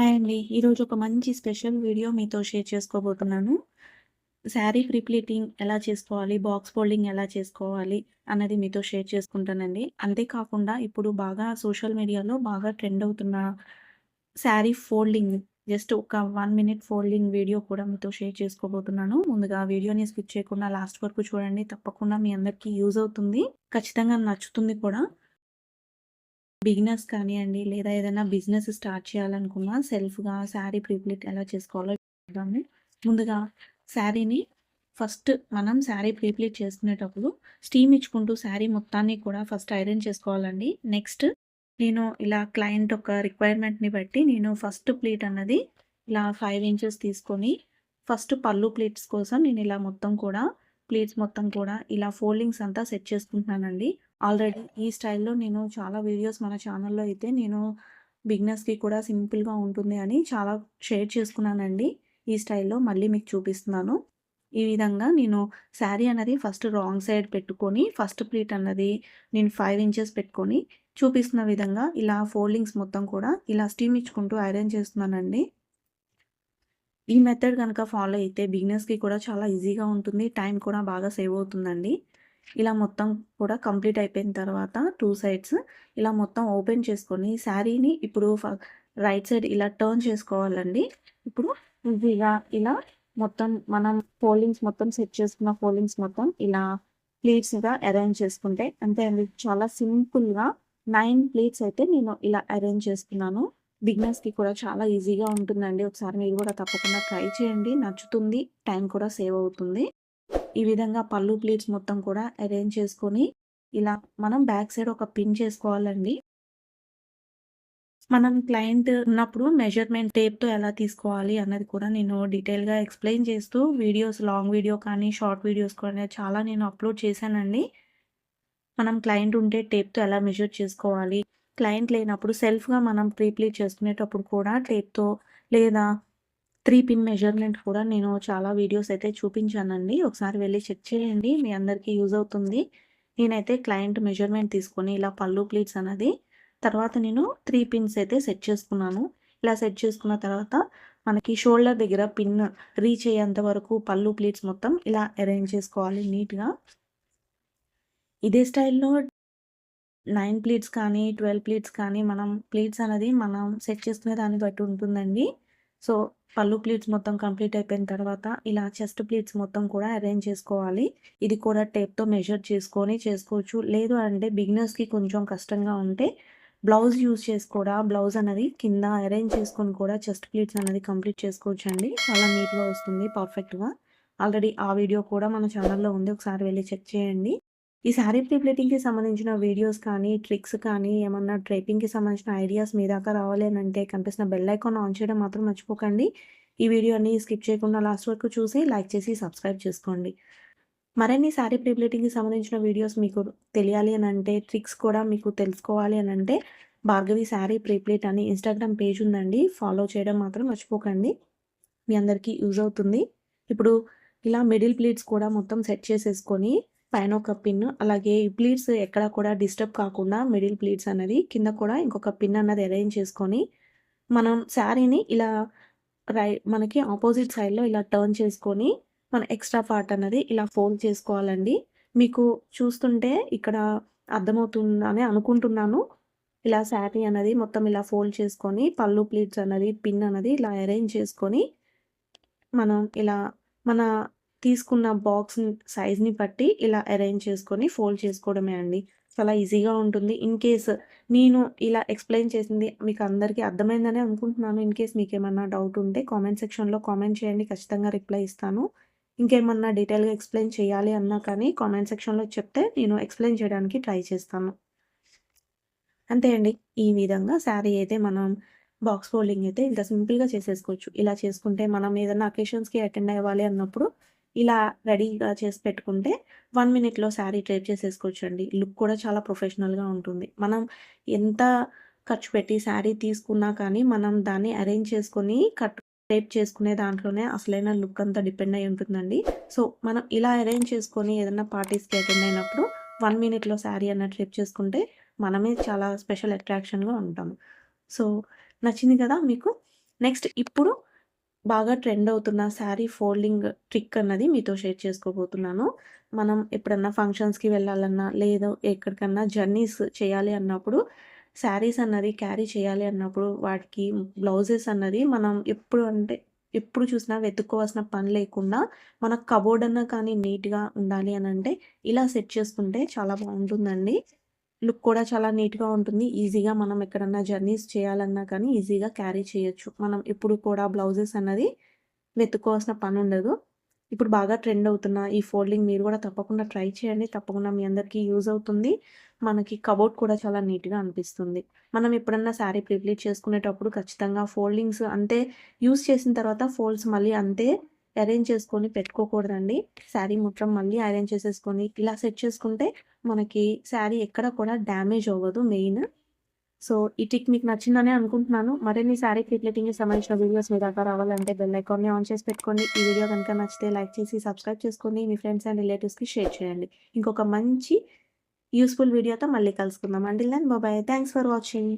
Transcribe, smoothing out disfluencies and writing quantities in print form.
Hi అండి. ఈరోజు ఒక మంచి స్పెషల్ వీడియో మీతో షేర్ చేసుకోబోతున్నాను. శారీ ప్రీప్లీటింగ్ ఎలా చేసుకోవాలి, బాక్స్ ఫోల్డింగ్ ఎలా చేసుకోవాలి అన్నది మీతో షేర్ చేసుకుంటానండి. అంతేకాకుండా ఇప్పుడు బాగా సోషల్ మీడియాలో బాగా ట్రెండ్ అవుతున్న శారీ ఫోల్డింగ్ జస్ట్ ఒక 1 మినిట్ ఫోల్డింగ్ వీడియో కూడా మీతో షేర్ చేసుకోబోతున్నాను. ముందుగా వీడియోని స్కిప్ చేయకుండా లాస్ట్ వరకు చూడండి. తప్పకుండా మీ అందరికీ యూజ్ అవుతుంది. ఖచ్చితంగా నచ్చుతుంది కూడా. బిగినర్స్ కానియండి, లేదా ఏదైనా బిజినెస్ స్టార్ట్ చేయాలనుకున్నా సెల్ఫ్‌గా శారీ ప్రీప్లీట్ ఎలా చేసుకోవాలో చూద్దాము. ముందుగా శారీని ఫస్ట్ మనం శారీ ప్రీప్లీట్ చేసుకునేటప్పుడు స్టీమ్ ఇచ్చుకుంటూ శారీ మొత్తాన్ని కూడా ఫస్ట్ ఐరన్ చేసుకోవాలండి. నెక్స్ట్ నేను ఇలా క్లయింట్ ఒక రిక్వైర్మెంట్‌ని బట్టి నేను ఫస్ట్ ప్లీట్ అన్నది ఇలా 5 ఇంచెస్ తీసుకొని ఫస్ట్ పళ్ళు ప్లీట్స్ కోసం నేను ఇలా మొత్తం కూడా ప్లీట్స్ మొత్తం కూడా ఇలా ఫోల్డింగ్స్ అంతా సెట్ చేసుకుంటున్నానండి. ఆల్రెడీ ఈ స్టైల్‌లో నేను చాలా వీడియోస్ మన ఛానల్‌లో అయితే నేను బిగినర్స్‌కి కూడా సింపుల్‌గా ఉంటుంది అని చాలా షేర్ చేసుకున్నానండి. ఈ స్టైల్‌లో మళ్ళీ మీకు చూపిస్తున్నాను. ఈ విధంగా నేను శారీ అనేది ఫస్ట్ రాంగ్ సైడ్ పెట్టుకొని, ఫస్ట్ ప్లీట్ అన్నది నేను 5 ఇంచెస్ పెట్టుకొని, చూపిస్తున్న విధంగా ఇలా ఫోల్డింగ్స్ మొత్తం కూడా ఇలా స్టీమ్ ఇచ్చుకుంటూ ఐరన్ చేస్తున్నానండి. ఈ మెథడ్ గనక ఫాలో అయితే బిగినర్స్‌కి కూడా చాలా ఈజీగా ఉంటుంది. టైం కూడా బాగా సేవ్ అవుతుందండి. ఇలా మొత్తం కూడా కంప్లీట్ అయిపోయిన తర్వాత 2 సైడ్స్ ఇలా మొత్తం ఓపెన్ చేసుకొని శారీని ఇప్పుడు రైట్ సైడ్ ఇలా టర్న్ చేసుకోవాలండి. ఇప్పుడు ఈజీగా ఇలా మొత్తం మనం ఫోల్డింగ్స్ మొత్తం సెట్ చేసుకున్న ఫోల్డింగ్స్ మొత్తం ఇలా ప్లీట్స్‌గా అరేంజ్ చేసుకుంటే అంతే అండి. చాలా సింపుల్‌గా 9 ప్లీట్స్ అయితే నేను ఇలా అరేంజ్ చేసుకున్నాను. బిగినర్స్‌కి కూడా చాలా ఈజీగా ఉంటుందండి. ఒకసారి మీరు కూడా తప్పకుండా ట్రై చేయండి. నచ్చుతుంది. టైం కూడా సేవ్ అవుతుంది. ఈ విధంగా పళ్ళు ప్లీట్స్ మొత్తం కూడా అరేంజ్ చేసుకొని, ఇలా మనం బ్యాక్ సైడ్ ఒక పిన్ చేసుకోవాలండి. మనం క్లయింట్ ఉన్నప్పుడు మెజర్‌మెంట్ టేప్‌తో ఎలా తీసుకోవాలి అన్నది కూడా నేను డీటెయిల్‌గా ఎక్స్‌ప్లెయిన్ చేస్తూ వీడియోస్ లాంగ్ వీడియో కానీ, షార్ట్ వీడియోస్ కానీ చాలా నేను అప్‌లోడ్ చేశానండి. మనం క్లయింట్ ఉంటే టేప్‌తో ఎలా మెజర్ చేసుకోవాలి, క్లయింట్ లేనప్పుడు సెల్ఫ్‌గా మనం ప్రీప్లీట్ చేసుకునేటప్పుడు కూడా టేప్‌తో లేదా 3 పిన్ మెజర్‌మెంట్ కూడా నేను చాలా వీడియోస్ అయితే చూపించానండి. ఒకసారి వెళ్లి చెక్ చేయండి. మీ అందరికీ యూజ్ అవుతుంది. నేనైతే క్లయింట్ మెజర్‌మెంట్ తీసుకొని ఇలా పళ్ళు ప్లీట్స్ అన్నది తర్వాత నేను 3 పిన్స్ అయితే సెట్ చేసుకున్నాను. ఇలా సెట్ చేసుకున్న తర్వాత మనకి షోల్డర్ దగ్గర పిన్ రీచ్ అయ్యేంత వరకు పళ్ళు ప్లీట్స్ మొత్తం ఇలా అరేంజ్ చేసుకోవాలి నీట్‌గా. ఇదే స్టైల్‌లో 9 ప్లీట్స్ కానీ, 12 ప్లీట్స్ కానీ మనం ప్లీట్స్ అనేది మనం సెట్ చేసుకునే దాన్ని బట్టి ఉంటుందండి. సో, పళ్ళు ప్లీట్స్ మొత్తం కంప్లీట్ అయిపోయిన తర్వాత ఇలా చెస్ట్ ప్లీట్స్ మొత్తం కూడా అరేంజ్ చేసుకోవాలి. ఇది కూడా టేప్‌తో మెజర్ చేసుకొని చేసుకోవచ్చు. లేదు అంటే బిగినర్స్‌కి కొంచెం కష్టంగా ఉంటే బ్లౌజ్ యూజ్ చేసి కూడా బ్లౌజ్ అనేది కింద అరేంజ్ చేసుకొని కూడా చెస్ట్ ప్లీట్స్ అనేది కంప్లీట్ చేసుకోవచ్చండి. చాలా నీట్‌గా వస్తుంది పర్ఫెక్ట్‌గా. ఆల్రెడీ ఆ వీడియో కూడా మన ఛానల్‌లో ఉంది. ఒకసారి వెళ్లి చెక్ చేయండి. ఈ శారీ ప్రీ ప్లీటింగ్‌కి సంబంధించిన వీడియోస్ కానీ, ట్రిక్స్ కానీ, ఏమన్నా డ్రైపింగ్‌కి సంబంధించిన ఐడియాస్ మీ దాకా రావాలి అనంటే కనిపిస్తున్న బెల్ ఐకాన్ ఆన్ చేయడం మాత్రం మర్చిపోకండి. ఈ వీడియోని స్కిప్ చేయకుండా లాస్ట్ వరకు చూసి, లైక్ చేసి, సబ్స్క్రైబ్ చేసుకోండి. మరిన్ని శారీ ప్రీ ప్లీటింగ్‌కి సంబంధించిన వీడియోస్ మీకు తెలియాలి అనంటే, ట్రిక్స్ కూడా మీకు తెలుసుకోవాలి అనంటే, భార్గవి శారీ ప్రీ ప్లీట్ అని ఇన్‌స్టాగ్రామ్ పేజ్ ఉందండి. ఫాలో చేయడం మాత్రం మర్చిపోకండి. మీ అందరికీ యూజ్ అవుతుంది. ఇప్పుడు ఇలా మిడిల్ ప్లీట్స్ కూడా మొత్తం సెట్ చేసేసుకొని, పైన ఒక పిన్ అలాగే ఈ ప్లీట్స్ ఎక్కడ కూడా డిస్టర్బ్ కాకుండా మిడిల్ ప్లీట్స్ అనేది కింద కూడా ఇంకొక పిన్ అన్నది అరేంజ్ చేసుకొని, మనం శారీని ఇలా మనకి ఆపోజిట్ సైడ్‌లో ఇలా టర్న్ చేసుకొని, మన ఎక్స్‌ట్రా పార్ట్ అన్నది ఇలా ఫోల్డ్ చేసుకోవాలండి. మీకు చూస్తుంటే ఇక్కడ అర్థమవుతుందని అనుకుంటున్నాను. ఇలా శారీ అనేది మొత్తం ఇలా ఫోల్డ్ చేసుకొని, పళ్ళు ప్లీట్స్ అన్నది, పిన్ అన్నది ఇలా అరేంజ్ చేసుకొని మనం ఇలా మన తీసుకున్న బాక్స్ సైజ్‌ని బట్టి ఇలా అరేంజ్ చేసుకొని ఫోల్డ్ చేసుకోవడమే అండి. చాలా ఈజీగా ఉంటుంది. ఇన్ కేస్ నేను ఇలా ఎక్స్‌ప్లెయిన్ చేసింది మీకు అందరికీ అర్థమైందనే అనుకుంటున్నాను. ఇన్ కేస్ మీకేమన్నా డౌట్ ఉంటే కామెంట్ సెక్షన్‌లో కామెంట్ చేయండి. ఖచ్చితంగా రిప్లై ఇస్తాను. ఇంకేమన్నా డీటెయిల్‌గా ఎక్స్‌ప్లెయిన్ చేయాలి అన్నా కానీ కామెంట్ సెక్షన్‌లో చెప్తే నేను ఎక్స్‌ప్లెయిన్ చేయడానికి ట్రై చేస్తాను. అంతే అండి. ఈ విధంగా శారీ అయితే మనం బాక్స్ ఫోల్డింగ్ అయితే ఇంత సింపుల్‌గా చేసేసుకోవచ్చు. ఇలా చేసుకుంటే మనం ఏదైనా అకేషన్స్‌కి అటెండ్ అవ్వాలి అన్నప్పుడు ఇలా రెడీగా చేసి పెట్టుకుంటే 1 మినిట్‌లో శారీ డ్రేప్ చేసేసుకోవచ్చండి. లుక్ కూడా చాలా ప్రొఫెషనల్‌గా ఉంటుంది. మనం ఎంత ఖర్చు పెట్టి శారీ తీసుకున్నా కానీ మనం దాన్ని అరేంజ్ చేసుకొని డ్రేప్ చేసుకునే దాంట్లోనే అసలైన లుక్ అంతా డిపెండ్ అయ్యి ఉంటుందండి. సో, మనం ఇలా అరేంజ్ చేసుకొని ఏదైనా పార్టీస్‌కి అటెండ్ అయినప్పుడు 1 మినిట్‌లో శారీ అన్నట్టు డ్రేప్ చేసుకుంటే మనమే చాలా స్పెషల్ అట్రాక్షన్‌గా ఉంటాము. సో, నచ్చింది కదా మీకు? నెక్స్ట్ ఇప్పుడు బాగా ట్రెండ్ అవుతున్న శారీ ఫోల్డింగ్ ట్రిక్ అన్నది మీతో షేర్ చేసుకోబోతున్నాను. మనం ఎప్పుడన్నా ఫంక్షన్స్‌కి వెళ్ళాలన్నా, లేదా ఎక్కడికన్నా జర్నీస్ చేయాలి అన్నప్పుడు, శారీస్ అన్నది క్యారీ చేయాలి అన్నప్పుడు, వాటికి బ్లౌజెస్ అన్నది మనం ఎప్పుడు చూసినా వెతుక్కోవాల్సిన పని లేకుండా, మన కబోర్డ్ అన్నా కానీ నీట్‌గా ఉండాలి అనంటే, ఇలా సెట్ చేసుకుంటే చాలా బావుంటుందండి. లుక్ కూడా చాలా నీట్‌గా ఉంటుంది. ఈజీగా మనం ఎక్కడన్నా జర్నీస్ చేయాలన్నా కానీ ఈజీగా క్యారీ చేయొచ్చు. మనం ఎప్పుడు కూడా బ్లౌజెస్ అన్నది వెతుక్కోవాల్సిన పనుండదు. ఇప్పుడు బాగా ట్రెండ్ అవుతున్న ఈ ఫోల్డింగ్ మీరు కూడా తప్పకుండా ట్రై చేయండి. తప్పకుండా మీ అందరికీ యూజ్ అవుతుంది. మనకి కబోర్డ్ కూడా చాలా నీట్‌గా అనిపిస్తుంది. మనం ఎప్పుడన్నా శారీ ప్రిప్లీట్ చేసుకునేటప్పుడు ఖచ్చితంగా ఫోల్డింగ్స్ అంతే యూజ్ చేసిన తర్వాత ఫోల్డ్స్ మళ్ళీ అంతే అరేంజ్ చేసుకొని పెట్టుకోకూడదండి. శారీ మొత్తం మళ్ళీ అరేంజ్ చేసేసుకొని ఇలా సెట్ చేసుకుంటే మనకి శారీ ఎక్కడ కూడా డ్యామేజ్ అవ్వదు మెయిన్. సో, ఈ ట్రిక్ మీకు నచ్చిందనే అనుకుంటున్నాను. మరిన్ని శారీ ప్రిప్లీటింగ్‌కి సంబంధించిన వీడియోస్ మీ దాకా రావాలంటే బెల్ ఐకాన్‌ని ఆన్ చేసి పెట్టుకోండి. ఈ వీడియో గనుక నచ్చితే లైక్ చేసి, సబ్స్క్రైబ్ చేసుకోండి. మీ ఫ్రెండ్స్ అండ్ రిలేటివ్స్‌కి షేర్ చేయండి. ఇంకొక మంచి యూజ్‌ఫుల్ వీడియోతో మళ్ళీ కలుసుకుందాం. Until then bye bye. Thanks for watching.